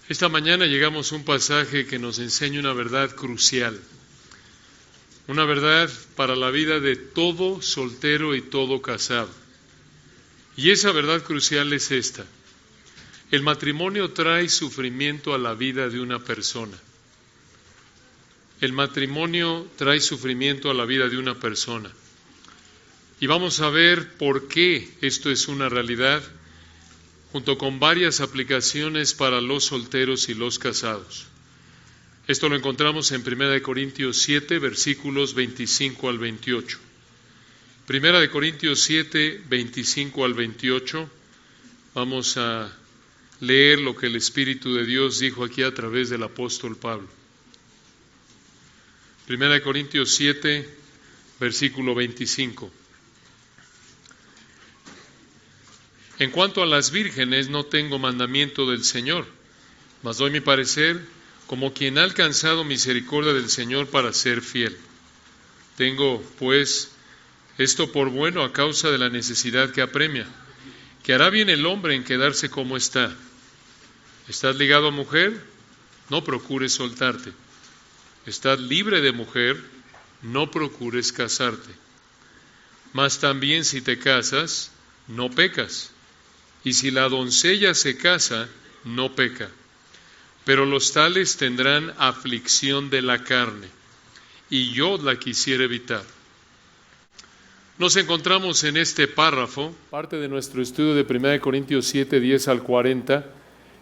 Esta mañana llegamos a un pasaje que nos enseña una verdad crucial, una verdad para la vida de todo soltero y todo casado. Y esa verdad crucial es esta: el matrimonio trae sufrimiento a la vida de una persona. El matrimonio trae sufrimiento a la vida de una persona. Y vamos a ver por qué esto es una realidad, junto con varias aplicaciones para los solteros y los casados. Esto lo encontramos en 1 Corintios 7, versículos 25 al 28. 1 Corintios 7, 25 al 28. Vamos a leer lo que el Espíritu de Dios dijo aquí a través del apóstol Pablo. 1 Corintios 7, versículo 25. En cuanto a las vírgenes, no tengo mandamiento del Señor, mas doy mi parecer como quien ha alcanzado misericordia del Señor para ser fiel. Tengo, pues, esto por bueno a causa de la necesidad que apremia, que hará bien el hombre en quedarse como está. ¿Estás ligado a mujer? No procures soltarte. ¿Estás libre de mujer? No procures casarte. Mas también si te casas, no pecas. Y si la doncella se casa, no peca. Pero los tales tendrán aflicción de la carne, y yo la quisiera evitar. Nos encontramos en este párrafo, parte de nuestro estudio de 1 Corintios 7, 10 al 40,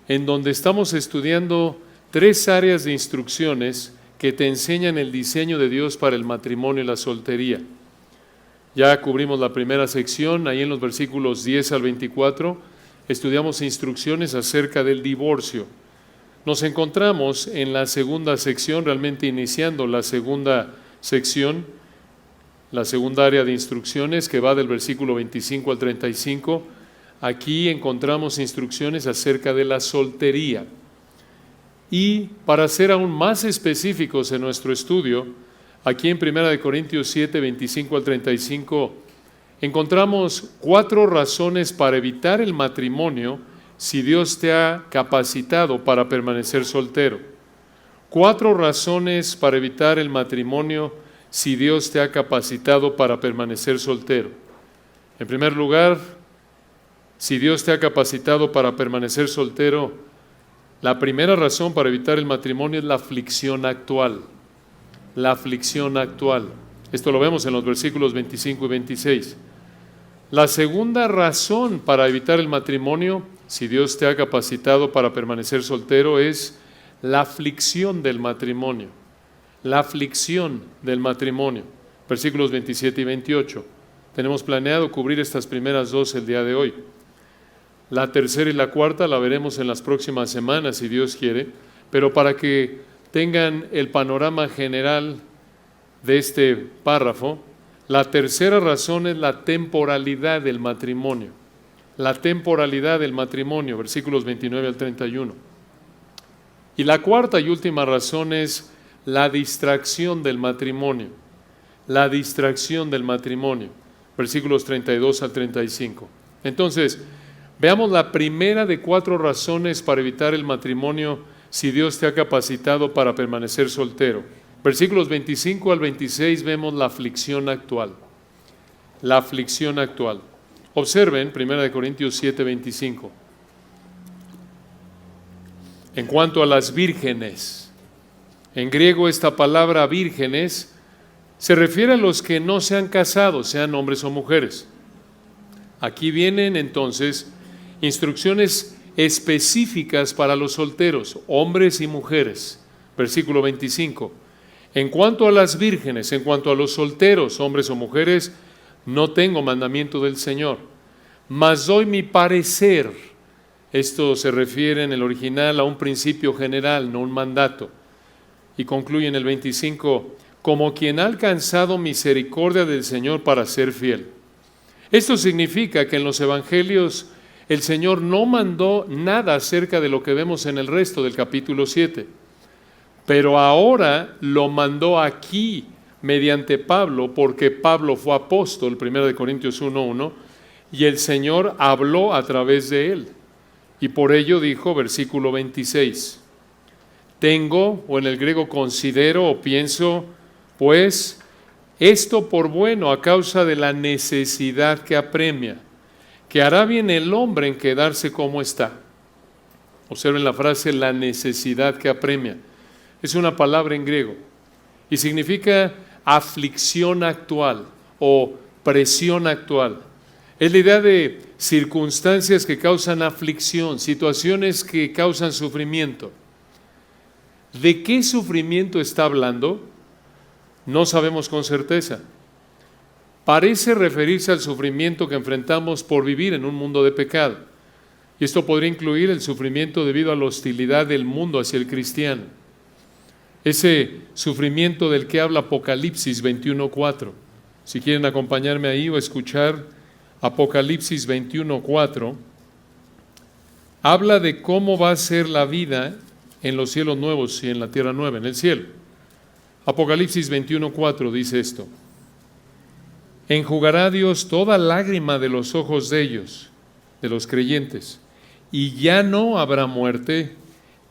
en donde estamos estudiando 3 áreas de instrucciones que te enseñan el diseño de Dios para el matrimonio y la soltería. Ya cubrimos la primera sección, ahí en los versículos 10 al 24, estudiamos instrucciones acerca del divorcio. Nos encontramos en la segunda sección, realmente iniciando la segunda sección, la segunda área de instrucciones que va del versículo 25 al 35. Aquí encontramos instrucciones acerca de la soltería. Y para ser aún más específicos en nuestro estudio, aquí en 1 Corintios 7, 25 al 35, encontramos 4 razones para evitar el matrimonio si Dios te ha capacitado para permanecer soltero. 4 razones para evitar el matrimonio si Dios te ha capacitado para permanecer soltero. En primer lugar, si Dios te ha capacitado para permanecer soltero, la primera razón para evitar el matrimonio es la aflicción actual. La aflicción actual. Esto lo vemos en los versículos 25 y 26. La segunda razón para evitar el matrimonio, si Dios te ha capacitado para permanecer soltero, es la aflicción del matrimonio. La aflicción del matrimonio. Versículos 27 y 28. Tenemos planeado cubrir estas primeras 2 el día de hoy. La tercera y la cuarta la veremos en las próximas semanas, si Dios quiere, pero para que tengan el panorama general de este párrafo, la tercera razón es la temporalidad del matrimonio. La temporalidad del matrimonio, versículos 29 al 31. Y la cuarta y última razón es la distracción del matrimonio. La distracción del matrimonio, versículos 32 al 35. Entonces, veamos la primera de 4 razones para evitar el matrimonio si Dios te ha capacitado para permanecer soltero. Versículos 25 al 26 vemos la aflicción actual. La aflicción actual. Observen 1 Corintios 7, 25. En cuanto a las vírgenes, en griego esta palabra vírgenes se refiere a los que no se han casado, sean hombres o mujeres. Aquí vienen entonces instrucciones específicas para los solteros, hombres y mujeres. Versículo 25. En cuanto a las vírgenes, en cuanto a los solteros, hombres o mujeres, no tengo mandamiento del Señor, mas doy mi parecer. Esto se refiere en el original a un principio general, no un mandato. Y concluye en el 25, como quien ha alcanzado misericordia del Señor para ser fiel. Esto significa que en los evangelios el Señor no mandó nada acerca de lo que vemos en el resto del capítulo 7. Pero ahora lo mandó aquí mediante Pablo, porque Pablo fue apóstol, 1 Corintios 1:1, y el Señor habló a través de él. Y por ello dijo, versículo 26, tengo, o en el griego considero o pienso, pues, esto por bueno a causa de la necesidad que apremia, que hará bien el hombre en quedarse como está. Observen la frase, la necesidad que apremia. Es una palabra en griego y significa aflicción actual o presión actual. Es la idea de circunstancias que causan aflicción, situaciones que causan sufrimiento. ¿De qué sufrimiento está hablando? No sabemos con certeza. Parece referirse al sufrimiento que enfrentamos por vivir en un mundo de pecado. Y esto podría incluir el sufrimiento debido a la hostilidad del mundo hacia el cristiano. Ese sufrimiento del que habla Apocalipsis 21:4. Si quieren acompañarme ahí o escuchar Apocalipsis 21:4, habla de cómo va a ser la vida en los cielos nuevos y en la tierra nueva, en el cielo. Apocalipsis 21:4 dice esto: enjugará Dios toda lágrima de los ojos de ellos, de los creyentes, y ya no habrá muerte,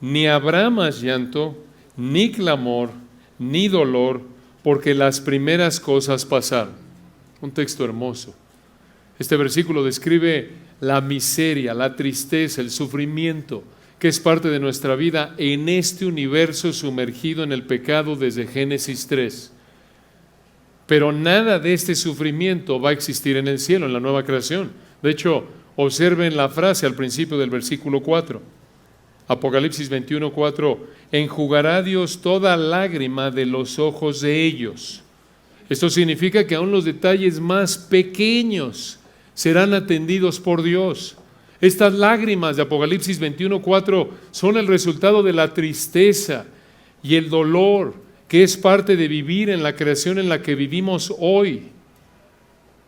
ni habrá más llanto, ni clamor, ni dolor, porque las primeras cosas pasaron. Un texto hermoso. Este versículo describe la miseria, la tristeza, el sufrimiento que es parte de nuestra vida en este universo sumergido en el pecado desde Génesis 3. Pero nada de este sufrimiento va a existir en el cielo, en la nueva creación. De hecho, observen la frase al principio del versículo 4. Apocalipsis 21:4, enjugará Dios toda lágrima de los ojos de ellos. Esto significa que aún los detalles más pequeños serán atendidos por Dios. Estas lágrimas de Apocalipsis 21:4 son el resultado de la tristeza y el dolor que es parte de vivir en la creación en la que vivimos hoy.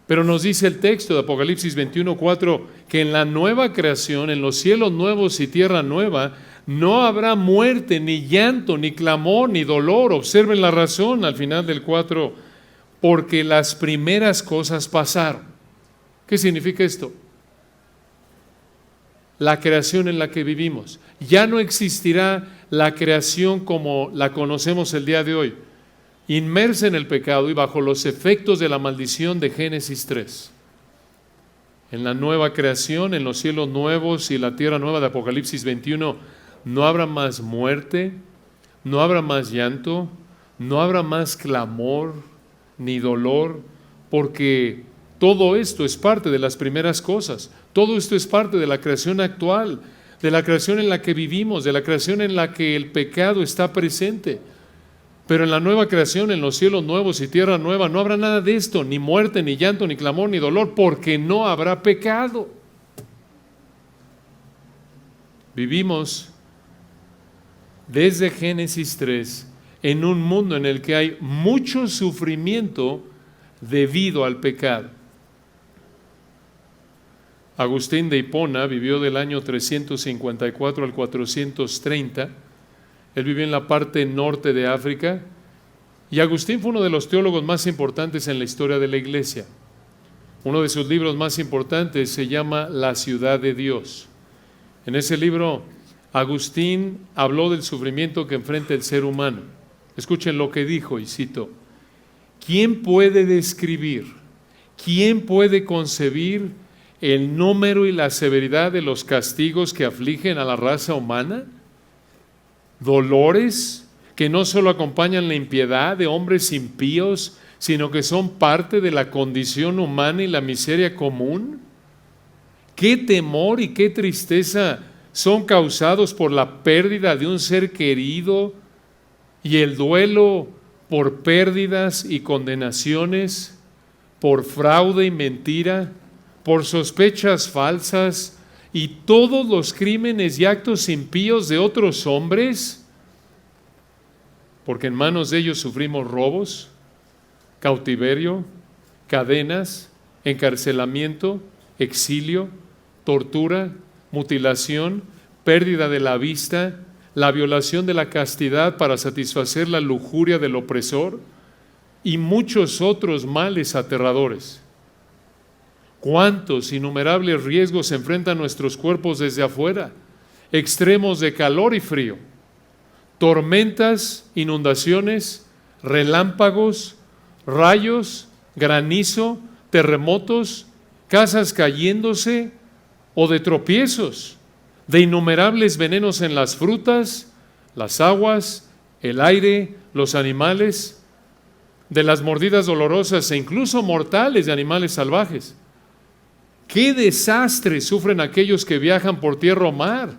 Pero nos dice el texto de Apocalipsis 21:4 que en la nueva creación, en los cielos nuevos y tierra nueva, no habrá muerte, ni llanto, ni clamor, ni dolor. Observen la razón al final del 4, porque las primeras cosas pasaron. ¿Qué significa esto? La creación en la que vivimos. Ya no existirá la creación como la conocemos el día de hoy, inmersa en el pecado y bajo los efectos de la maldición de Génesis 3. En la nueva creación, en los cielos nuevos y la tierra nueva de Apocalipsis 21, no habrá más muerte, no habrá más llanto, no habrá más clamor ni dolor, porque todo esto es parte de las primeras cosas. Todo esto es parte de la creación actual, de la creación en la que vivimos, de la creación en la que el pecado está presente. Pero en la nueva creación, en los cielos nuevos y tierra nueva, no habrá nada de esto, ni muerte, ni llanto, ni clamor, ni dolor, porque no habrá pecado. Vivimos desde Génesis 3 en un mundo en el que hay mucho sufrimiento debido al pecado. Agustín de Hipona vivió del año 354 al 430. Él vivió en la parte norte de África y Agustín fue uno de los teólogos más importantes en la historia de la iglesia. Uno de sus libros más importantes se llama La ciudad de Dios. En ese libro, Agustín habló del sufrimiento que enfrenta el ser humano. Escuchen lo que dijo, y cito: ¿quién puede describir, quién puede concebir el número y la severidad de los castigos que afligen a la raza humana? Dolores que no solo acompañan la impiedad de hombres impíos, sino que son parte de la condición humana y la miseria común. ¿Qué temor y qué tristeza son causados por la pérdida de un ser querido y el duelo por pérdidas y condenaciones, por fraude y mentira, por sospechas falsas y todos los crímenes y actos impíos de otros hombres? Porque en manos de ellos sufrimos robos, cautiverio, cadenas, encarcelamiento, exilio, tortura, mutilación, pérdida de la vista, la violación de la castidad para satisfacer la lujuria del opresor y muchos otros males aterradores. ¿Cuántos innumerables riesgos enfrentan nuestros cuerpos desde afuera? Extremos de calor y frío, tormentas, inundaciones, relámpagos, rayos, granizo, terremotos, casas cayéndose o de tropiezos, de innumerables venenos en las frutas, las aguas, el aire, los animales, de las mordidas dolorosas e incluso mortales de animales salvajes. ¡Qué desastre sufren aquellos que viajan por tierra o mar!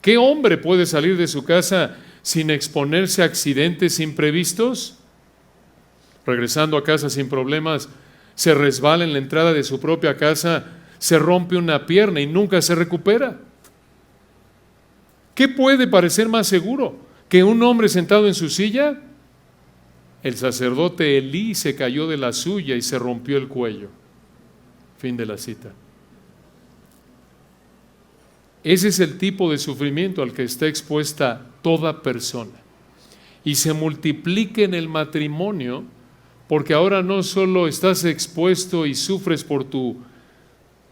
¿Qué hombre puede salir de su casa sin exponerse a accidentes imprevistos? Regresando a casa sin problemas, se resbala en la entrada de su propia casa, se rompe una pierna y nunca se recupera. ¿Qué puede parecer más seguro? ¿Que un hombre sentado en su silla? El sacerdote Elí se cayó de la suya y se rompió el cuello. Fin de la cita. Ese es el tipo de sufrimiento al que está expuesta toda persona. Y se multiplica en el matrimonio, porque ahora no solo estás expuesto y sufres por tu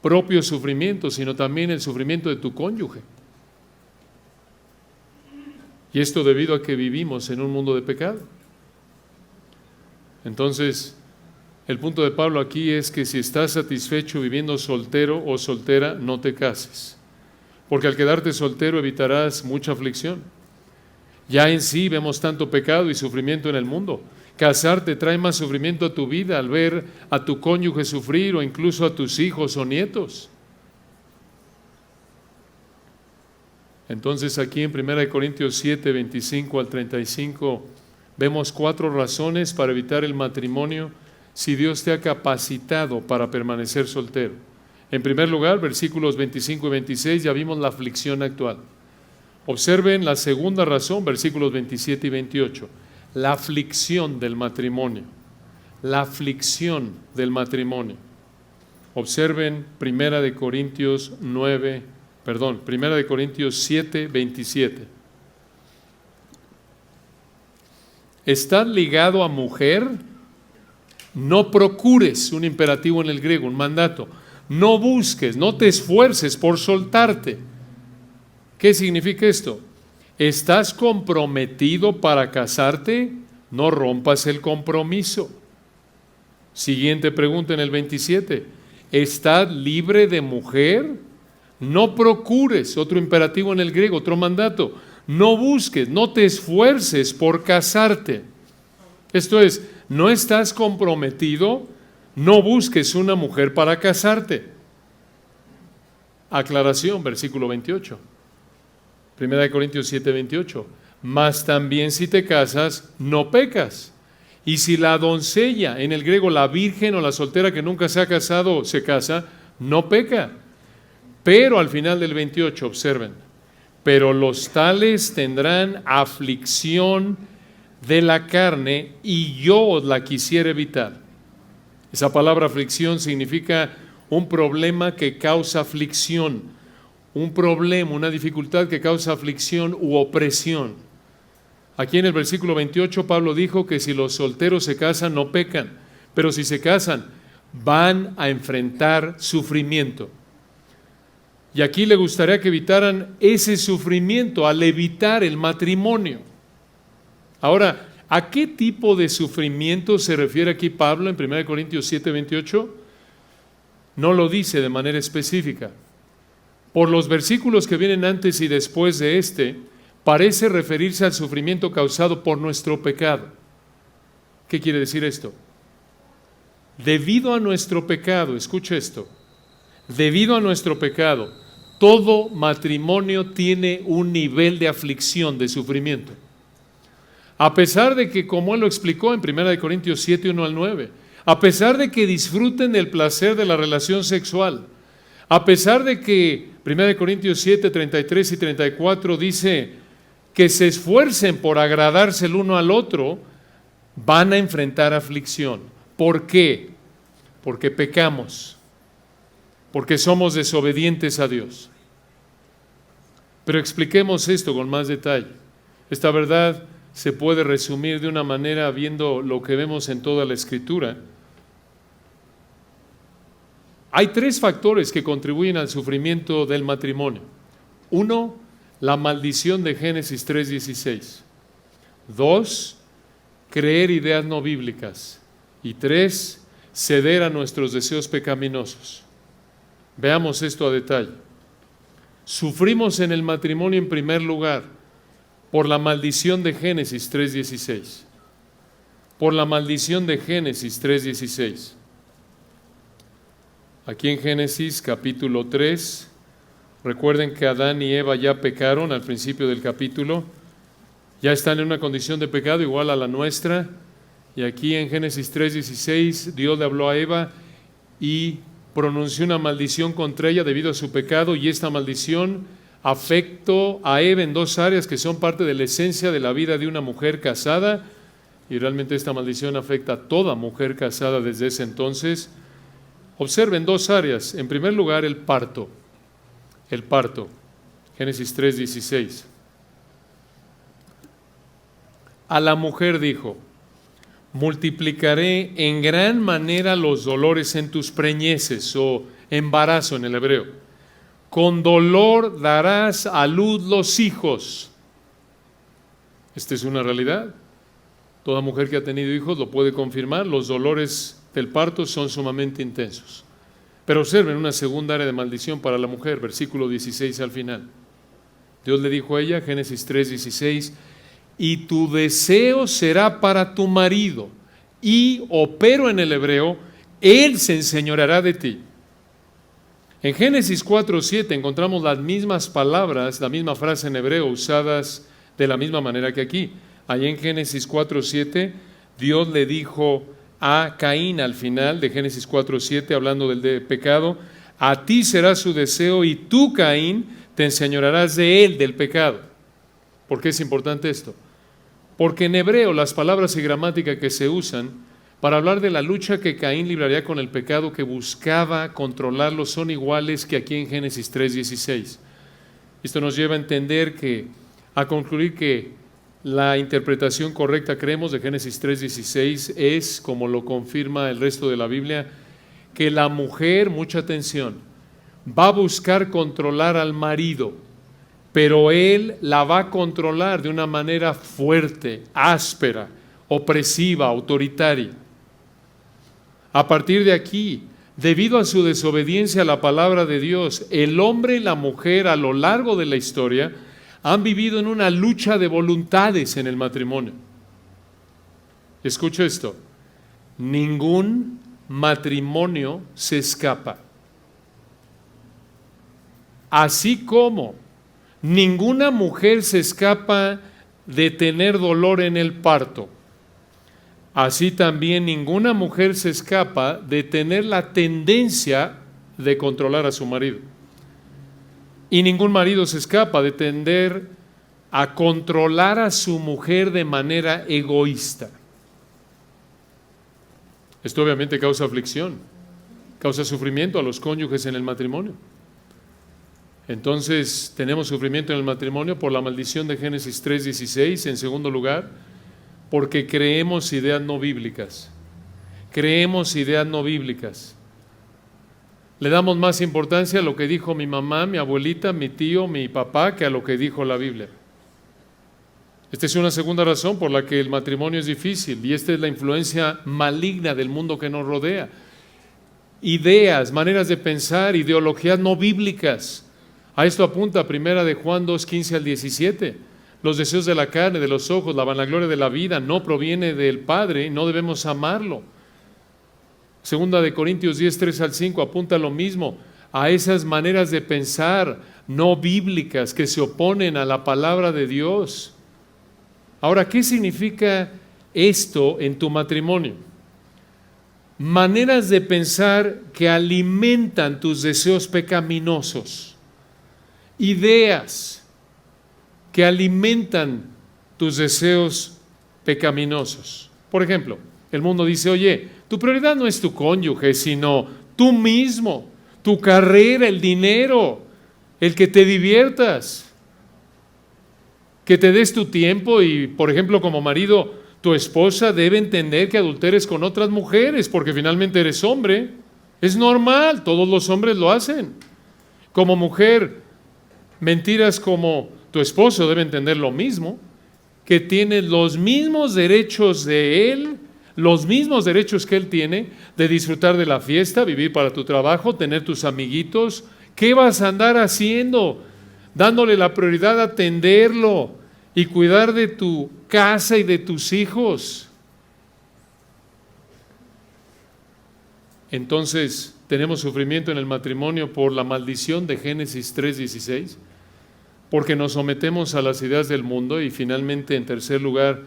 propio sufrimiento, sino también el sufrimiento de tu cónyuge. Y esto debido a que vivimos en un mundo de pecado. Entonces, el punto de Pablo aquí es que si estás satisfecho viviendo soltero o soltera, no te cases. Porque al quedarte soltero evitarás mucha aflicción. Ya en sí vemos tanto pecado y sufrimiento en el mundo. Casarte trae más sufrimiento a tu vida al ver a tu cónyuge sufrir o incluso a tus hijos o nietos. Entonces aquí en 1 Corintios 7, 25 al 35, vemos 4 razones para evitar el matrimonio si Dios te ha capacitado para permanecer soltero. En primer lugar, versículos 25 y 26, ya vimos la aflicción actual. Observen la segunda razón, versículos 27 y 28, la aflicción del matrimonio. La aflicción del matrimonio. Observen 1 Corintios 7, 27. ¿Estás ligado a mujer? No procures, un imperativo en el griego, un mandato. No busques, no te esfuerces por soltarte. ¿Qué significa esto? ¿Estás comprometido para casarte? No rompas el compromiso. Siguiente pregunta en el 27. ¿Estás libre de mujer? No procures, otro imperativo en el griego, otro mandato. No busques, no te esfuerces por casarte. Esto es, no estás comprometido, no busques una mujer para casarte. Aclaración, versículo 28. 1 Corintios 7, 28. Mas también si te casas, no pecas. Y si la doncella, en el griego la virgen o la soltera que nunca se ha casado se casa, no peca. Pero al final del 28, observen, pero los tales tendrán aflicción de la carne y yo os la quisiera evitar. Esa palabra aflicción significa un problema que causa aflicción, un problema, una dificultad que causa aflicción u opresión. Aquí en el versículo 28 Pablo dijo que si los solteros se casan no pecan, pero si se casan van a enfrentar sufrimiento. Y aquí le gustaría que evitaran ese sufrimiento al evitar el matrimonio. Ahora, ¿a qué tipo de sufrimiento se refiere aquí Pablo en 1 Corintios 7, 28? No lo dice de manera específica. Por los versículos que vienen antes y después de este, parece referirse al sufrimiento causado por nuestro pecado. ¿Qué quiere decir esto? Debido a nuestro pecado, escuche esto, debido a nuestro pecado, todo matrimonio tiene un nivel de aflicción, de sufrimiento. A pesar de que, como él lo explicó en 1 Corintios 7, 1 al 9, a pesar de que disfruten del placer de la relación sexual, a pesar de que 1 Corintios 7, 33 y 34 dice que se esfuercen por agradarse el uno al otro, van a enfrentar aflicción. ¿Por qué? Porque pecamos, porque somos desobedientes a Dios. Pero expliquemos esto con más detalle. Esta verdad se puede resumir de una manera viendo lo que vemos en toda la Escritura. Hay tres factores que contribuyen al sufrimiento del matrimonio. Uno, la maldición de Génesis 3:16. Dos, creer ideas no bíblicas. Y tres, ceder a nuestros deseos pecaminosos. Veamos esto a detalle. Sufrimos en el matrimonio en primer lugar por la maldición de Génesis 3:16. Por la maldición de Génesis 3:16. Aquí en Génesis capítulo 3, recuerden que Adán y Eva ya pecaron al principio del capítulo, ya están en una condición de pecado igual a la nuestra, y aquí en Génesis 3:16 Dios le habló a Eva y pronunció una maldición contra ella debido a su pecado, y esta maldición afectó a Eva en dos áreas que son parte de la esencia de la vida de una mujer casada, y realmente esta maldición afecta a toda mujer casada desde ese entonces. Observen dos áreas. En primer lugar, el parto. El parto. Génesis 3:16. A la mujer dijo: multiplicaré en gran manera los dolores en tus preñeces, o embarazo en el hebreo. Con dolor darás a luz los hijos. Esta es una realidad. Toda mujer que ha tenido hijos lo puede confirmar. Los dolores del parto son sumamente intensos. Pero observen una segunda área de maldición para la mujer, versículo 16 al final. Dios le dijo a ella, Génesis 3:16, y tu deseo será para tu marido, y, pero en el hebreo, él se enseñoreará de ti. En Génesis 4:7 encontramos las mismas palabras, la misma frase en hebreo usadas de la misma manera que aquí. Allí en Génesis 4:7, Dios le dijo a Caín al final de Génesis 4:7, hablando del pecado: a ti será su deseo y tú, Caín, te enseñorearás de él, del pecado. ¿Por qué es importante esto? Porque en hebreo las palabras y gramática que se usan para hablar de la lucha que Caín libraría con el pecado que buscaba controlarlo son iguales que aquí en Génesis 3:16. Esto nos lleva a concluir que la interpretación correcta, creemos, de Génesis 3:16 es, como lo confirma el resto de la Biblia, que la mujer, mucha atención, va a buscar controlar al marido, pero él la va a controlar de una manera fuerte, áspera, opresiva, autoritaria. A partir de aquí, debido a su desobediencia a la palabra de Dios, el hombre y la mujer a lo largo de la historia han vivido en una lucha de voluntades en el matrimonio. Escucha esto: ningún matrimonio se escapa. Así como ninguna mujer se escapa de tener dolor en el parto, así también ninguna mujer se escapa de tener la tendencia de controlar a su marido. Y ningún marido se escapa de tender a controlar a su mujer de manera egoísta. Esto obviamente causa aflicción, causa sufrimiento a los cónyuges en el matrimonio. Entonces, tenemos sufrimiento en el matrimonio por la maldición de Génesis 3:16. En segundo lugar, porque creemos ideas no bíblicas. Creemos ideas no bíblicas. Le damos más importancia a lo que dijo mi mamá, mi abuelita, mi tío, mi papá, que a lo que dijo la Biblia. Esta es una segunda razón por la que el matrimonio es difícil, y esta es la influencia maligna del mundo que nos rodea. Ideas, maneras de pensar, ideologías no bíblicas. A esto apunta 1 de Juan 2:15 al 17. Los deseos de la carne, de los ojos, la vanagloria de la vida no proviene del Padre y no debemos amarlo. Segunda de Corintios 10:3 al 5 apunta lo mismo, a esas maneras de pensar no bíblicas que se oponen a la palabra de Dios. Ahora, ¿qué significa esto en tu matrimonio? Maneras de pensar que alimentan tus deseos pecaminosos, ideas que alimentan tus deseos pecaminosos. Por ejemplo, el mundo dice: oye, tu prioridad no es tu cónyuge, sino tú mismo, tu carrera, el dinero, el que te diviertas, que te des tu tiempo. Y, por ejemplo, como marido, tu esposa debe entender que adulteres con otras mujeres, porque finalmente eres hombre. Es normal, todos los hombres lo hacen. Como mujer, mentiras como tu esposo debe entender lo mismo, que tienes los mismos derechos de él, los mismos derechos que él tiene de disfrutar de la fiesta, vivir para tu trabajo, tener tus amiguitos. ¿Qué vas a andar haciendo? Dándole la prioridad a atenderlo y cuidar de tu casa y de tus hijos. Entonces, tenemos sufrimiento en el matrimonio por la maldición de Génesis 3:16, porque nos sometemos a las ideas del mundo, y finalmente, en tercer lugar,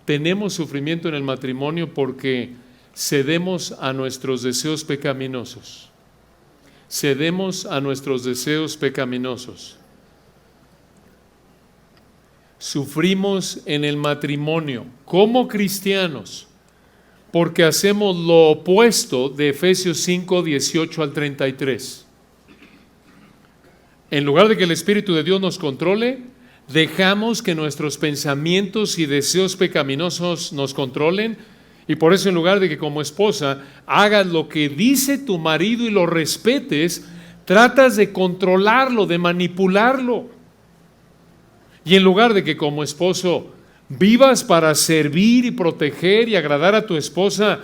tenemos sufrimiento en el matrimonio porque cedemos a nuestros deseos pecaminosos. Cedemos a nuestros deseos pecaminosos. Sufrimos en el matrimonio como cristianos porque hacemos lo opuesto de Efesios 5:18 al 33. En lugar de que el Espíritu de Dios nos controle, dejamos que nuestros pensamientos y deseos pecaminosos nos controlen, y por eso, en lugar de que como esposa hagas lo que dice tu marido y lo respetes, tratas de controlarlo, de manipularlo. Y en lugar de que como esposo vivas para servir y proteger y agradar a tu esposa,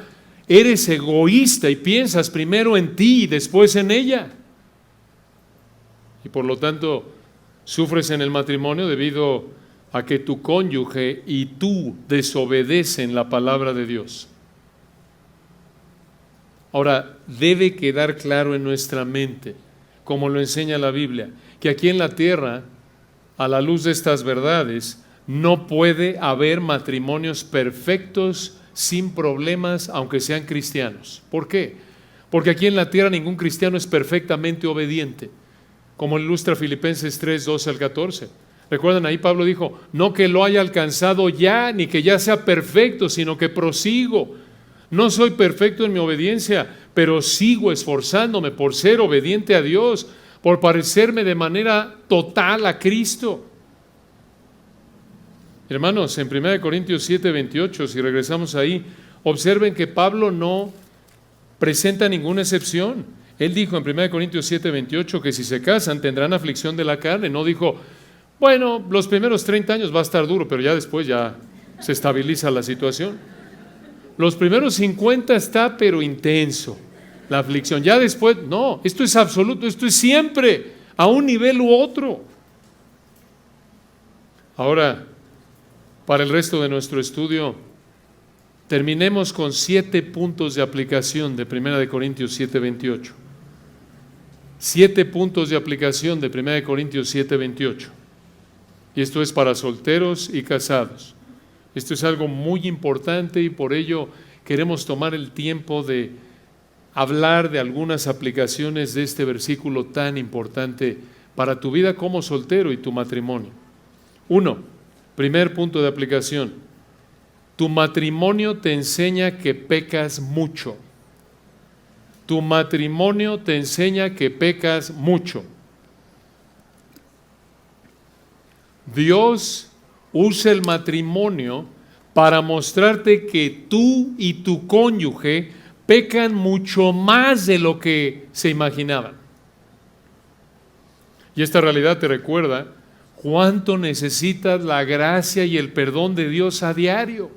eres egoísta y piensas primero en ti y después en ella. Y por lo tanto, sufres en el matrimonio debido a que tu cónyuge y tú desobedecen la palabra de Dios. Ahora, debe quedar claro en nuestra mente, como lo enseña la Biblia, que aquí en la tierra, a la luz de estas verdades, no puede haber matrimonios perfectos sin problemas, aunque sean cristianos. ¿Por qué? Porque aquí en la tierra ningún cristiano es perfectamente obediente, como ilustra Filipenses 3:12 al 14. Recuerdan, ahí Pablo dijo, no que lo haya alcanzado ya, ni que ya sea perfecto, sino que prosigo. No soy perfecto en mi obediencia, pero sigo esforzándome por ser obediente a Dios, por parecerme de manera total a Cristo. Hermanos, en 1 Corintios 7:28, si regresamos ahí, observen que Pablo no presenta ninguna excepción. Él dijo en 1 Corintios 7:28 que si se casan tendrán aflicción de la carne. No dijo, bueno, los primeros 30 años va a estar duro, pero ya después ya se estabiliza la situación. Los primeros 50 está pero intenso la aflicción. Ya después, no, esto es absoluto, esto es siempre, a un nivel u otro. Ahora, para el resto de nuestro estudio, terminemos con 7 puntos de aplicación de 1 Corintios 7:28. 7 puntos de aplicación de 1 Corintios 7:28. Y esto es para solteros y casados. Esto es algo muy importante y por ello queremos tomar el tiempo de hablar de algunas aplicaciones de este versículo tan importante para tu vida como soltero y tu matrimonio. 1. Primer punto de aplicación. Tu matrimonio te enseña que pecas mucho. Tu matrimonio te enseña que pecas mucho. Dios usa el matrimonio para mostrarte que tú y tu cónyuge pecan mucho más de lo que se imaginaban. Y esta realidad te recuerda cuánto necesitas la gracia y el perdón de Dios a diario.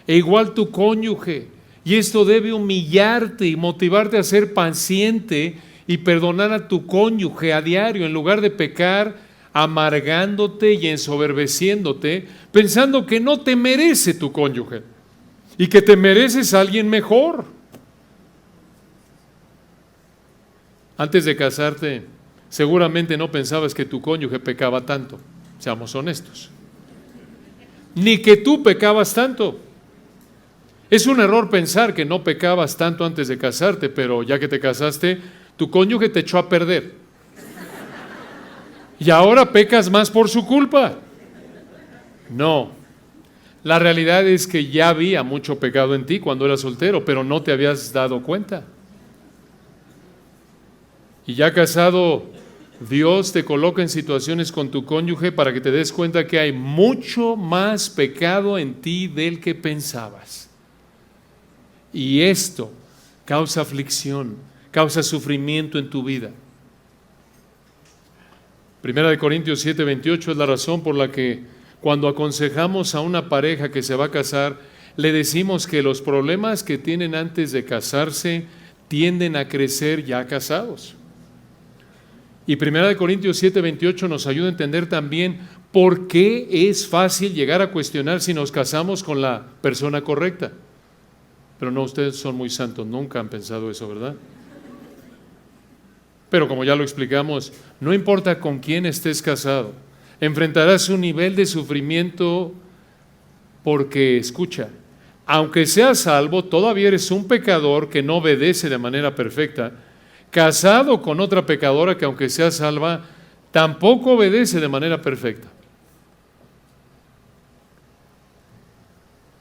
E igual tu cónyuge. Y esto debe humillarte y motivarte a ser paciente y perdonar a tu cónyuge a diario, en lugar de pecar amargándote y ensoberbeciéndote, pensando que no te merece tu cónyuge y que te mereces a alguien mejor. Antes de casarte, seguramente no pensabas que tu cónyuge pecaba tanto, seamos honestos, ni que tú pecabas tanto. Es un error pensar que no pecabas tanto antes de casarte, pero ya que te casaste, tu cónyuge te echó a perder. Y ahora pecas más por su culpa. No, la realidad es que ya había mucho pecado en ti cuando eras soltero, pero no te habías dado cuenta. Y ya casado, Dios te coloca en situaciones con tu cónyuge para que te des cuenta que hay mucho más pecado en ti del que pensabas. Y esto causa aflicción, causa sufrimiento en tu vida. Primera de Corintios 7:28 es la razón por la que cuando aconsejamos a una pareja que se va a casar, le decimos que los problemas que tienen antes de casarse tienden a crecer ya casados. Y Primera de Corintios 7:28 nos ayuda a entender también por qué es fácil llegar a cuestionar si nos casamos con la persona correcta. Pero no, ustedes son muy santos, nunca han pensado eso, ¿verdad? Pero como ya lo explicamos, no importa con quién estés casado, enfrentarás un nivel de sufrimiento porque, escucha, aunque seas salvo, todavía eres un pecador que no obedece de manera perfecta, casado con otra pecadora que aunque sea salva, tampoco obedece de manera perfecta.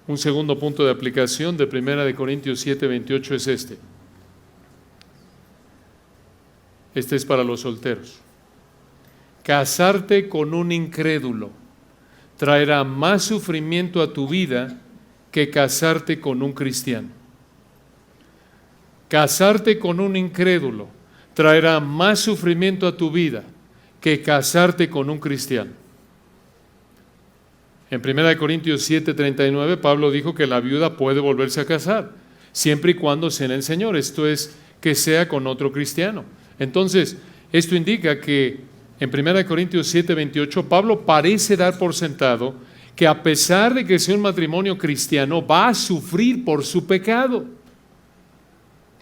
Un segundo punto de aplicación de 1 de Corintios 7:28 es este. Este es para los solteros. Casarte con un incrédulo traerá más sufrimiento a tu vida que casarte con un cristiano. Casarte con un incrédulo traerá más sufrimiento a tu vida que casarte con un cristiano. En 1 Corintios 7:39, Pablo dijo que la viuda puede volverse a casar, siempre y cuando sea en el Señor, esto es, que sea con otro cristiano. Entonces, esto indica que en 1 Corintios 7:28, Pablo parece dar por sentado que a pesar de que sea un matrimonio cristiano, va a sufrir por su pecado.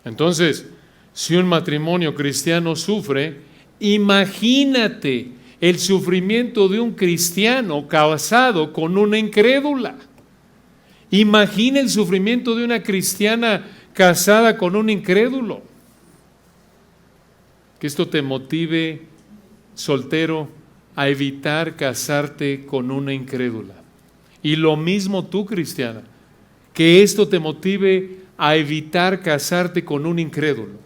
Entonces, si un matrimonio cristiano sufre, imagínate el sufrimiento de un cristiano casado con una incrédula. Imagina el sufrimiento de una cristiana casada con un incrédulo. Que esto te motive, soltero, a evitar casarte con una incrédula. Y lo mismo tú, cristiana, que esto te motive a evitar casarte con un incrédulo.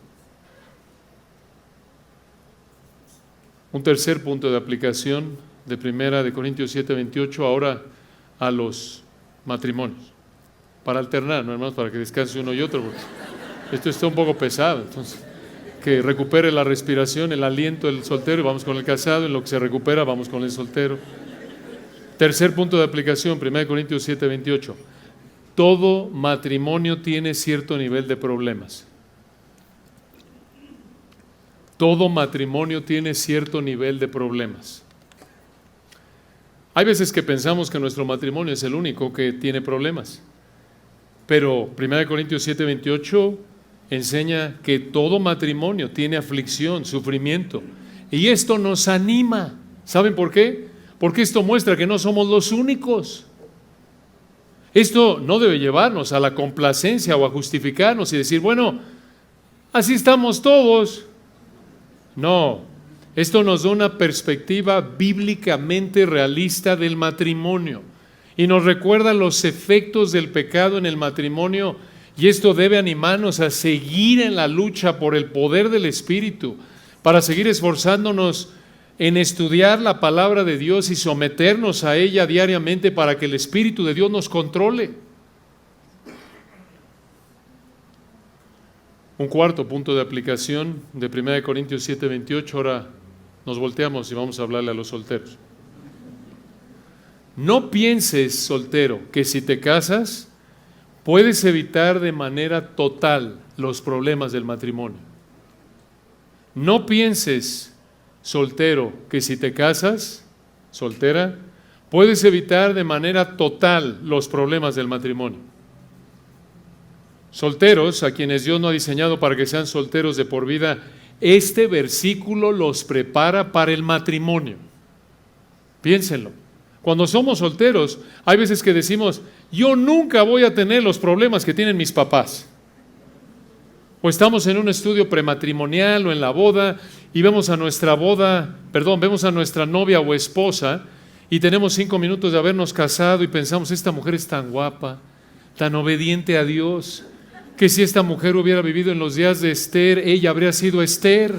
Un tercer punto de aplicación de 1 de Corintios 7:28 ahora a los matrimonios. Para alternar, no hermanos, para que descanse uno y otro, porque esto está un poco pesado, entonces que recupere la respiración, el aliento del soltero y vamos con el casado, en lo que se recupera vamos con el soltero. Tercer punto de aplicación, 1 Corintios 7:28. Todo matrimonio tiene cierto nivel de problemas. Todo matrimonio tiene cierto nivel de problemas. Hay veces que pensamos que nuestro matrimonio es el único que tiene problemas, pero 1 Corintios 7:28 enseña que todo matrimonio tiene aflicción, sufrimiento, y esto nos anima. ¿Saben por qué? Porque esto muestra que no somos los únicos. Esto no debe llevarnos a la complacencia o a justificarnos y decir, bueno, así estamos todos. No, esto nos da una perspectiva bíblicamente realista del matrimonio y nos recuerda los efectos del pecado en el matrimonio, y esto debe animarnos a seguir en la lucha por el poder del Espíritu, para seguir esforzándonos en estudiar la palabra de Dios y someternos a ella diariamente para que el Espíritu de Dios nos controle. Un cuarto punto de aplicación de 1 Corintios 7:28, ahora nos volteamos y vamos a hablarle a los solteros. No pienses, soltero, que si te casas, puedes evitar de manera total los problemas del matrimonio. No pienses, soltero, que si te casas, soltera, puedes evitar de manera total los problemas del matrimonio. Solteros, a quienes Dios no ha diseñado para que sean solteros de por vida, este versículo los prepara para el matrimonio. Piénsenlo. Cuando somos solteros, hay veces que decimos, yo nunca voy a tener los problemas que tienen mis papás. O estamos en un estudio prematrimonial o en la boda y vemos a nuestra novia o esposa y tenemos 5 minutos de habernos casado y pensamos, esta mujer es tan guapa, tan obediente a Dios, que si esta mujer hubiera vivido en los días de Esther, ella habría sido Esther.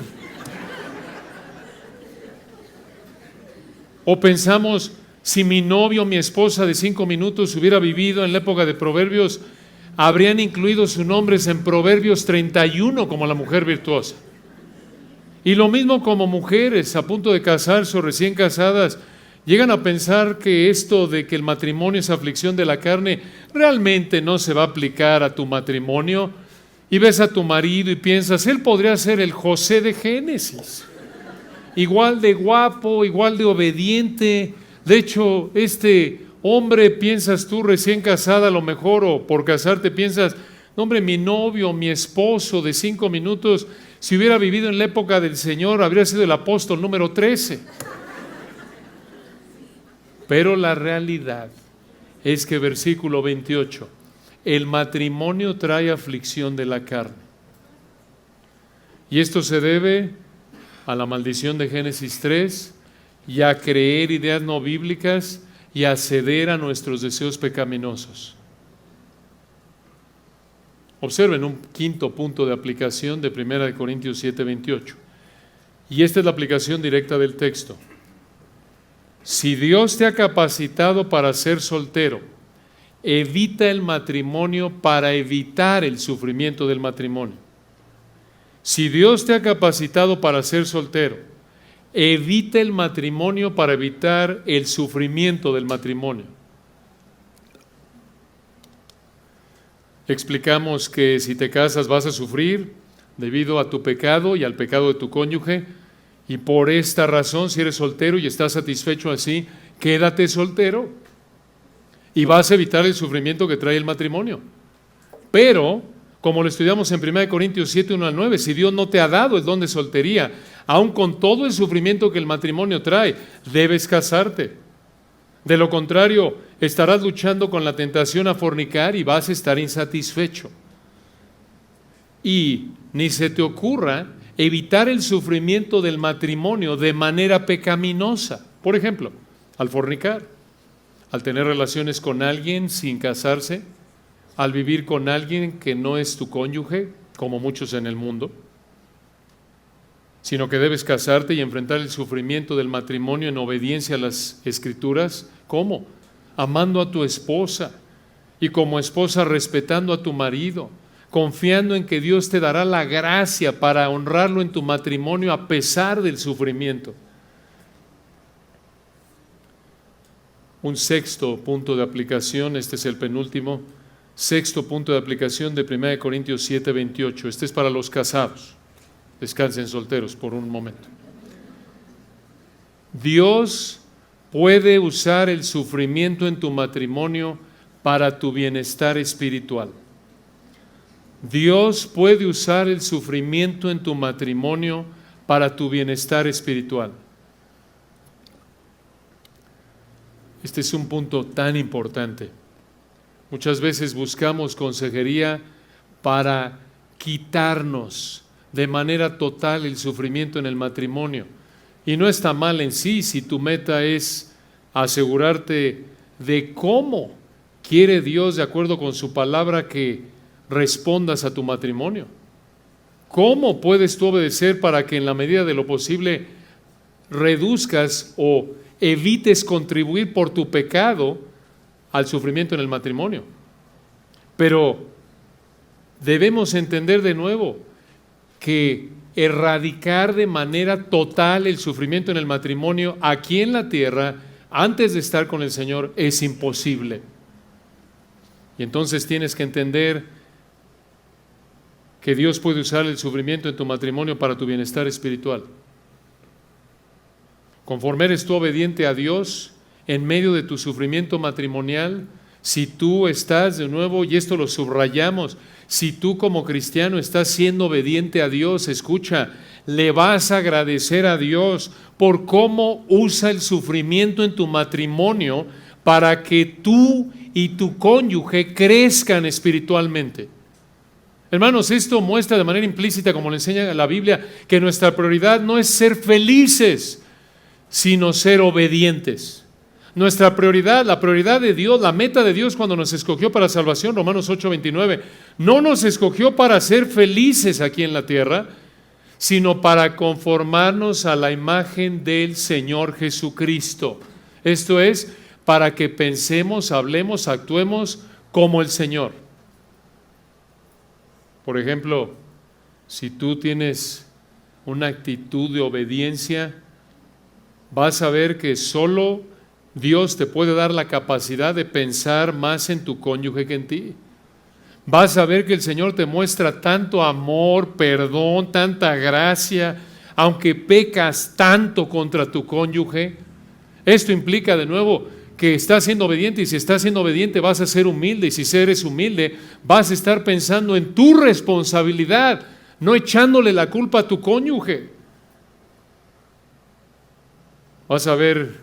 O pensamos, si mi novio o mi esposa de 5 minutos hubiera vivido en la época de Proverbios, habrían incluido sus nombres en Proverbios 31 como la mujer virtuosa. Y lo mismo como mujeres a punto de casarse o recién casadas, llegan a pensar que esto de que el matrimonio es aflicción de la carne realmente no se va a aplicar a tu matrimonio. Y ves a tu marido y piensas, él podría ser el José de Génesis. Igual de guapo, igual de obediente. De hecho, este hombre, piensas tú recién casada a lo mejor, o por casarte piensas, no, hombre, mi novio, mi esposo de 5 minutos, si hubiera vivido en la época del Señor, habría sido el apóstol número 13. Pero la realidad es que versículo 28, el matrimonio trae aflicción de la carne. Y esto se debe a la maldición de Génesis 3 y a creer ideas no bíblicas y a ceder a nuestros deseos pecaminosos. Observen un quinto punto de aplicación de 1 Corintios 7:28. Y esta es la aplicación directa del texto. Si Dios te ha capacitado para ser soltero, evita el matrimonio para evitar el sufrimiento del matrimonio. Si Dios te ha capacitado para ser soltero, evita el matrimonio para evitar el sufrimiento del matrimonio. Explicamos que si te casas vas a sufrir debido a tu pecado y al pecado de tu cónyuge, y por esta razón, si eres soltero y estás satisfecho así, quédate soltero y vas a evitar el sufrimiento que trae el matrimonio. Pero, como lo estudiamos en 1 Corintios 7, 1 al 9, si Dios no te ha dado el don de soltería, aun con todo el sufrimiento que el matrimonio trae, debes casarte. De lo contrario, estarás luchando con la tentación a fornicar y vas a estar insatisfecho. Y ni se te ocurra evitar el sufrimiento del matrimonio de manera pecaminosa. Por ejemplo, al fornicar, al tener relaciones con alguien sin casarse, al vivir con alguien que no es tu cónyuge, como muchos en el mundo, sino que debes casarte y enfrentar el sufrimiento del matrimonio en obediencia a las Escrituras. ¿Cómo? Amando a tu esposa y como esposa respetando a tu marido, confiando en que Dios te dará la gracia para honrarlo en tu matrimonio a pesar del sufrimiento. Un sexto punto de aplicación, este es el penúltimo, sexto punto de aplicación de 1 Corintios 7, 28. Este es para los casados. Descansen solteros por un momento. Dios puede usar el sufrimiento en tu matrimonio para tu bienestar espiritual. Dios puede usar el sufrimiento en tu matrimonio para tu bienestar espiritual. Este es un punto tan importante. Muchas veces buscamos consejería para quitarnos de manera total el sufrimiento en el matrimonio. Y no está mal en sí si tu meta es asegurarte de cómo quiere Dios, de acuerdo con su palabra, que respondas a tu matrimonio. ¿Cómo puedes tú obedecer para que en la medida de lo posible reduzcas o evites contribuir por tu pecado al sufrimiento en el matrimonio? Pero debemos entender de nuevo que erradicar de manera total el sufrimiento en el matrimonio aquí en la tierra, antes de estar con el Señor, es imposible. Y entonces tienes que entender que Dios puede usar el sufrimiento en tu matrimonio para tu bienestar espiritual. Conforme eres tú obediente a Dios en medio de tu sufrimiento matrimonial, si tú estás de nuevo, y esto lo subrayamos, si tú como cristiano estás siendo obediente a Dios, escucha, le vas a agradecer a Dios por cómo usa el sufrimiento en tu matrimonio para que tú y tu cónyuge crezcan espiritualmente. Hermanos, esto muestra de manera implícita, como le enseña la Biblia, que nuestra prioridad no es ser felices, sino ser obedientes. Nuestra prioridad, la prioridad de Dios, la meta de Dios cuando nos escogió para salvación, Romanos 8:29, no nos escogió para ser felices aquí en la tierra, sino para conformarnos a la imagen del Señor Jesucristo. Esto es, para que pensemos, hablemos, actuemos como el Señor. Por ejemplo, si tú tienes una actitud de obediencia, vas a ver que solo Dios te puede dar la capacidad de pensar más en tu cónyuge que en ti. Vas a ver que el Señor te muestra tanto amor, perdón, tanta gracia, aunque pecas tanto contra tu cónyuge. Esto implica de nuevo que estás siendo obediente, y si estás siendo obediente vas a ser humilde, y si eres humilde vas a estar pensando en tu responsabilidad, no echándole la culpa a tu cónyuge. Vas a ver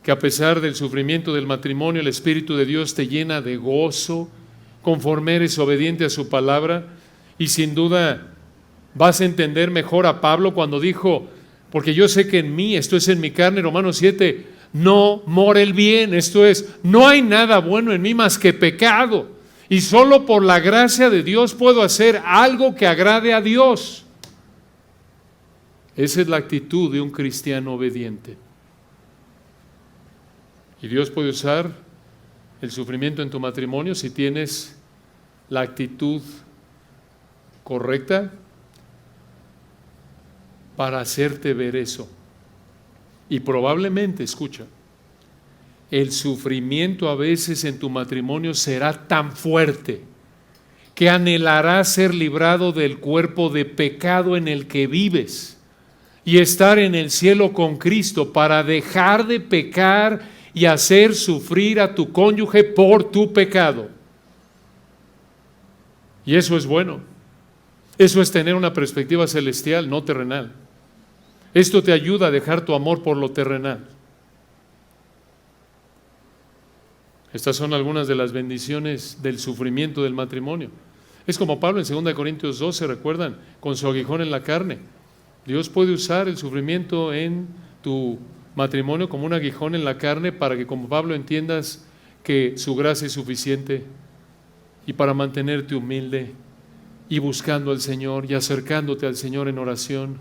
que a pesar del sufrimiento del matrimonio, el Espíritu de Dios te llena de gozo conforme eres obediente a su palabra. Y sin duda vas a entender mejor a Pablo cuando dijo, porque yo sé que en mí, esto es en mi carne, Romanos 7, no mora el bien, esto es, no hay nada bueno en mí más que pecado, y solo por la gracia de Dios puedo hacer algo que agrade a Dios. Esa es la actitud de un cristiano obediente. Y Dios puede usar el sufrimiento en tu matrimonio si tienes la actitud correcta para hacerte ver eso. Y probablemente, escucha, el sufrimiento a veces en tu matrimonio será tan fuerte que anhelarás ser librado del cuerpo de pecado en el que vives y estar en el cielo con Cristo para dejar de pecar y hacer sufrir a tu cónyuge por tu pecado. Y eso es bueno. Eso es tener una perspectiva celestial, no terrenal. Esto te ayuda a dejar tu amor por lo terrenal. Estas son algunas de las bendiciones del sufrimiento del matrimonio. Es como Pablo en 2 Corintios 12, ¿recuerdan? Con su aguijón en la carne. Dios puede usar el sufrimiento en tu matrimonio como un aguijón en la carne para que, como Pablo, entiendas que su gracia es suficiente, y para mantenerte humilde y buscando al Señor y acercándote al Señor en oración,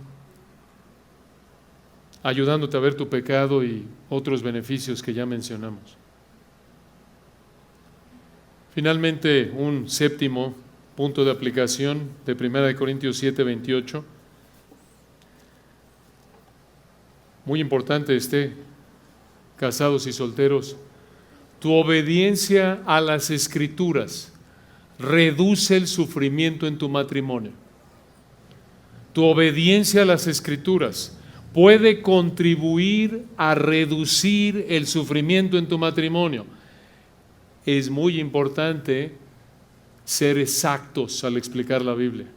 ayudándote a ver tu pecado y otros beneficios que ya mencionamos. Finalmente, un séptimo punto de aplicación de 1 Corintios 7, 28. Muy importante, casados y solteros, tu obediencia a las Escrituras reduce el sufrimiento en tu matrimonio. Tu obediencia a las Escrituras puede contribuir a reducir el sufrimiento en tu matrimonio. Es muy importante ser exactos al explicar la Biblia.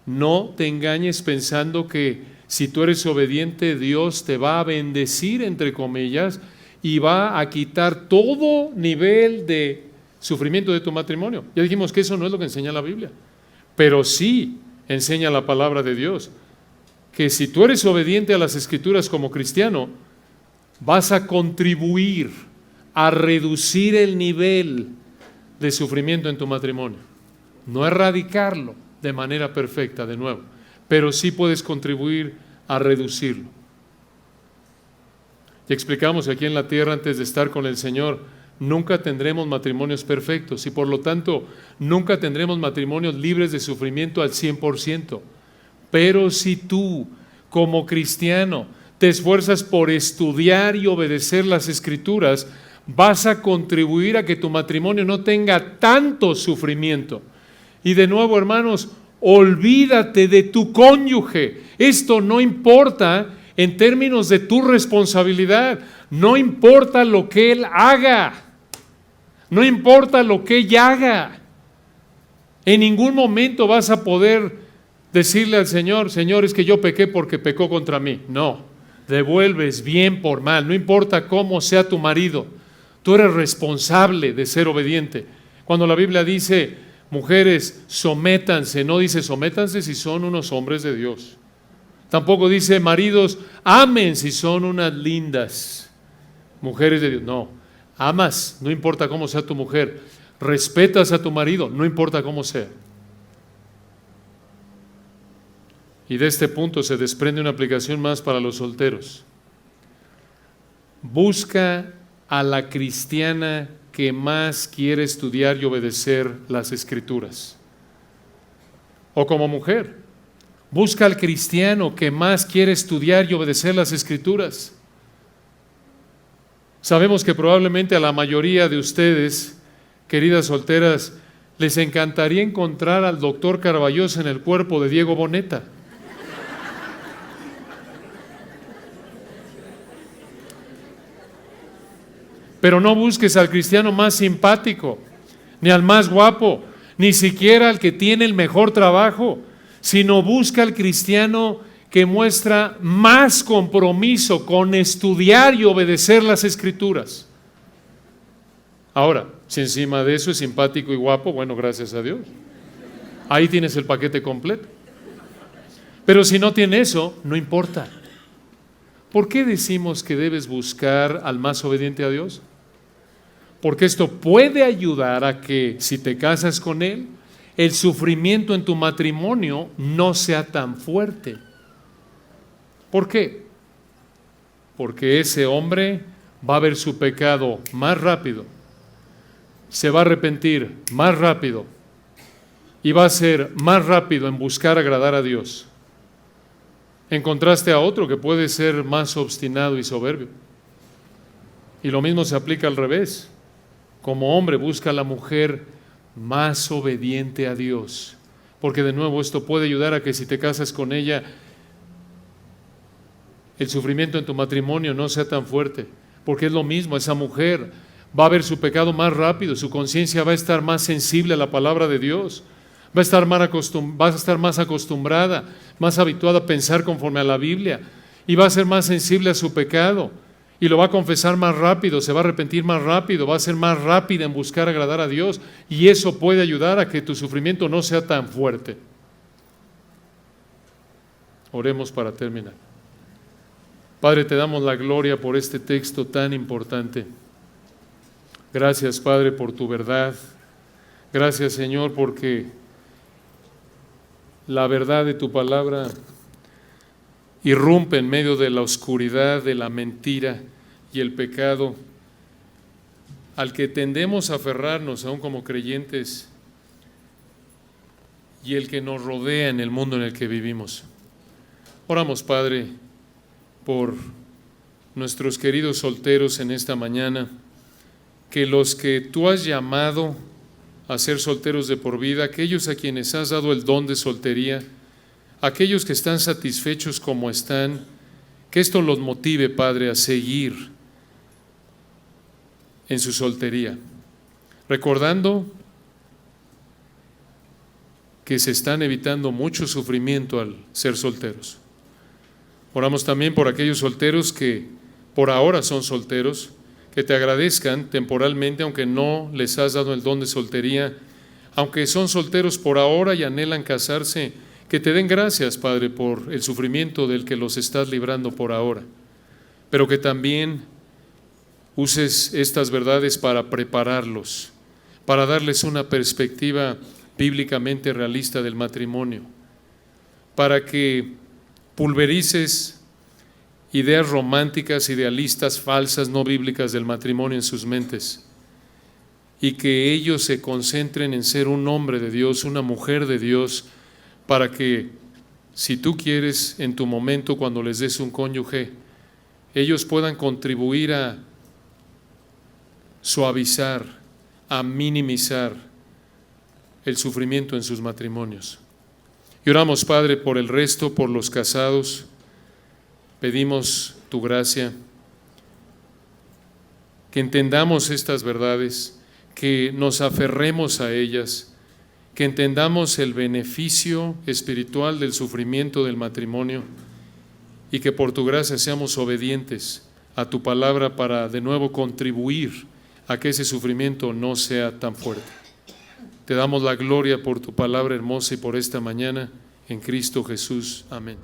No te engañes pensando que si tú eres obediente, Dios te va a bendecir, entre comillas, y va a quitar todo nivel de sufrimiento de tu matrimonio. Ya dijimos que eso no es lo que enseña la Biblia, pero sí enseña la palabra de Dios, que si tú eres obediente a las Escrituras como cristiano, vas a contribuir a reducir el nivel de sufrimiento en tu matrimonio. No erradicarlo de manera perfecta, de nuevo, pero sí puedes contribuir a reducirlo. Ya explicamos que aquí en la tierra, antes de estar con el Señor, nunca tendremos matrimonios perfectos y por lo tanto nunca tendremos matrimonios libres de sufrimiento al 100%. Pero si tú, como cristiano, te esfuerzas por estudiar y obedecer las Escrituras, vas a contribuir a que tu matrimonio no tenga tanto sufrimiento. Y de nuevo, hermanos, olvídate de tu cónyuge. Esto no importa en términos de tu responsabilidad. No importa lo que él haga. No importa lo que ella haga. En ningún momento vas a poder decirle al Señor, Señor, es que yo pequé porque pecó contra mí. No, devuelves bien por mal. No importa cómo sea tu marido. Tú eres responsable de ser obediente. Cuando la Biblia dice, mujeres, sométanse, no dice sométanse si son unos hombres de Dios. Tampoco dice, maridos, amen si son unas lindas mujeres de Dios. No, amas, no importa cómo sea tu mujer. Respetas a tu marido, no importa cómo sea. Y de este punto se desprende una aplicación más para los solteros. Busca a la cristiana que más quiere estudiar y obedecer las Escrituras. O como mujer, busca al cristiano que más quiere estudiar y obedecer las Escrituras. Sabemos que probablemente a la mayoría de ustedes, queridas solteras, les encantaría encontrar al doctor Carballosa en el cuerpo de Diego Boneta. Pero no busques al cristiano más simpático, ni al más guapo, ni siquiera al que tiene el mejor trabajo, sino busca al cristiano que muestra más compromiso con estudiar y obedecer las Escrituras. Ahora, si encima de eso es simpático y guapo, bueno, gracias a Dios. Ahí tienes el paquete completo. Pero si no tiene eso, no importa. ¿Por qué decimos que debes buscar al más obediente a Dios? Porque esto puede ayudar a que, si te casas con él, el sufrimiento en tu matrimonio no sea tan fuerte. ¿Por qué? Porque ese hombre va a ver su pecado más rápido, se va a arrepentir más rápido y va a ser más rápido en buscar agradar a Dios. En contraste a otro que puede ser más obstinado y soberbio. Y lo mismo se aplica al revés. Como hombre busca a la mujer más obediente a Dios, porque de nuevo esto puede ayudar a que si te casas con ella, el sufrimiento en tu matrimonio no sea tan fuerte, porque es lo mismo, esa mujer va a ver su pecado más rápido, su conciencia va a estar más sensible a la palabra de Dios, va a estar más acostumbrada, más habituada a pensar conforme a la Biblia, y va a ser más sensible a su pecado, y lo va a confesar más rápido, se va a arrepentir más rápido, va a ser más rápida en buscar agradar a Dios, y eso puede ayudar a que tu sufrimiento no sea tan fuerte. Oremos para terminar. Padre, te damos la gloria por este texto tan importante. Gracias, Padre, por tu verdad. Gracias, Señor, porque la verdad de tu palabra irrumpe en medio de la oscuridad, de la mentira y el pecado, al que tendemos a aferrarnos aún como creyentes y el que nos rodea en el mundo en el que vivimos. Oramos, Padre, por nuestros queridos solteros en esta mañana, que los que tú has llamado a ser solteros de por vida, aquellos a quienes has dado el don de soltería, aquellos que están satisfechos como están, que esto los motive, Padre, a seguir en su soltería, recordando que se están evitando mucho sufrimiento al ser solteros. Oramos también por aquellos solteros que por ahora son solteros, que te agradezcan temporalmente, aunque no les has dado el don de soltería, aunque son solteros por ahora y anhelan casarse, que te den gracias, Padre, por el sufrimiento del que los estás librando por ahora, pero que también uses estas verdades para prepararlos, para darles una perspectiva bíblicamente realista del matrimonio, para que pulverices ideas románticas, idealistas, falsas, no bíblicas del matrimonio en sus mentes, y que ellos se concentren en ser un hombre de Dios, una mujer de Dios, para que, si tú quieres, en tu momento, cuando les des un cónyuge, ellos puedan contribuir a suavizar, a minimizar el sufrimiento en sus matrimonios. Y oramos, Padre, por el resto, por los casados. Pedimos tu gracia, que entendamos estas verdades, que nos aferremos a ellas, que entendamos el beneficio espiritual del sufrimiento del matrimonio y que por tu gracia seamos obedientes a tu palabra para de nuevo contribuir a que ese sufrimiento no sea tan fuerte. Te damos la gloria por tu palabra hermosa y por esta mañana en Cristo Jesús. Amén.